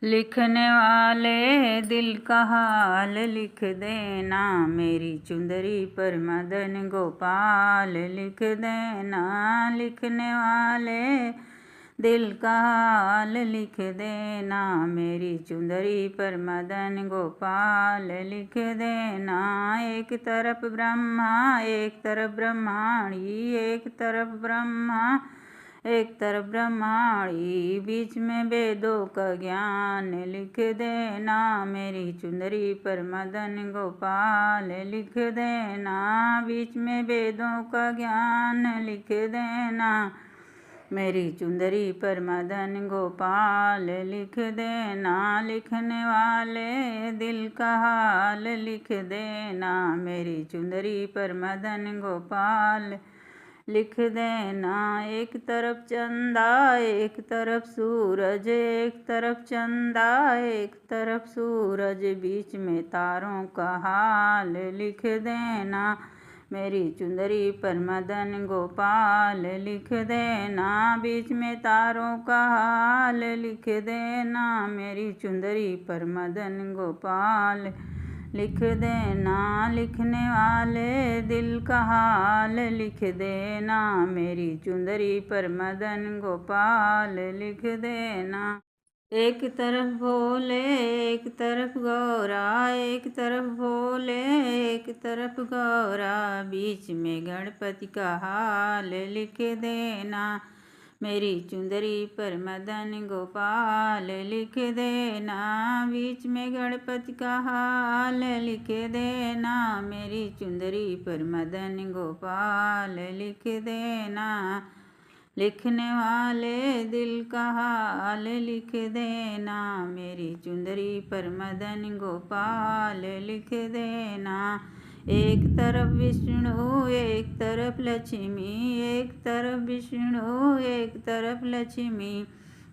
लिखने वाले दिल का हाल लिख देना, मेरी चुंदरी पर मदन गोपाल लिख देना। लिखने वाले दिल का हाल लिख देना, मेरी चुंदरी पर मदन गोपाल लिख देना। एक तरफ ब्रह्मा एक तरफ ब्रह्माणी, एक तरफ ब्रह्मा एक तरफ ब्रह्माणी, बीच में वेदों का ज्ञान लिख देना, मेरी चुंदरी पर मदन गोपाल लिख देना। बीच में वेदों का ज्ञान लिख देना, मेरी चुंदरी पर मदन गोपाल लिख देना। लिखने वाले दिल का हाल लिख देना, मेरी चुंदरी पर मदन गोपाल लिख देना। एक तरफ चंदा एक तरफ सूरज, एक तरफ चंदा एक तरफ सूरज, बीच में तारों का हाल लिख देना, मेरी चुंदरी पर मदन गोपाल लिख देना। बीच में तारों का हाल लिख देना, मेरी चुंदरी पर मदन गोपाल लिख देना। लिखने वाले दिल का हाल लिख देना, मेरी चुंदरी पर मदन गोपाल लिख देना। एक तरफ भोले एक तरफ गौरा, एक तरफ भोले एक तरफ गौरा, बीच में गणपति का हाल लिख देना, मेरी चुंदरी पर मदन गोपाल लिख देना। बीच में गणपति का हाल लिख देना, मेरी चुंदरी पर मदन गोपाल लिख देना। लिखने वाले दिल का हाल लिख देना, मेरी चुंदरी पर मदन गोपाल लिख देना। एक तरफ विष्णु एक तरफ लक्ष्मी, एक तरफ विष्णु एक तरफ लक्ष्मी,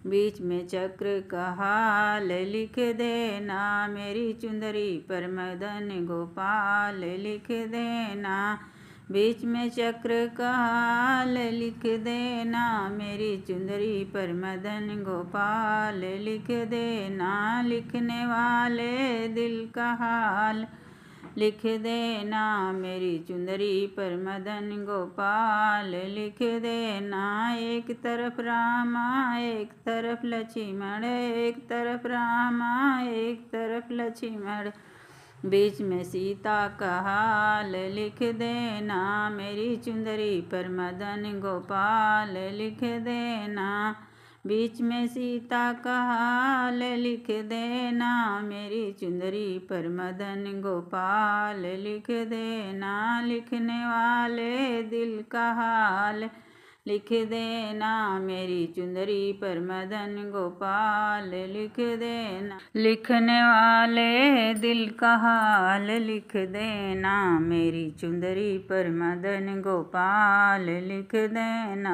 बीच में चक्र का हाल लिख देना, मेरी चुंदरी पर मदन गोपाल लिख देना। बीच में चक्र का हाल लिख देना, मेरी चुंदरी पर मदन गोपाल लिख देना। लिखने वाले दिल का हाल लिख देना, मेरी चुंदरी पर मदन गोपाल लिख देना। एक तरफ रामा एक तरफ लक्ष्मण, एक तरफ रामा एक तरफ लक्ष्मण, बीच में सीता का हाल लिख देना, मेरी चुंदरी पर मदन गोपाल लिख देना। बीच में सीता का हाल लिख देना, मेरी चुंदरी पर मदन गोपाल लिख देना। लिखने वाले दिल का हाल लिख देना, मेरी चुंदरी पर मदन गोपाल लिख देना। लिखने वाले दिल का हाल लिख देना, मेरी चुंदरी पर मदन गोपाल लिख देना।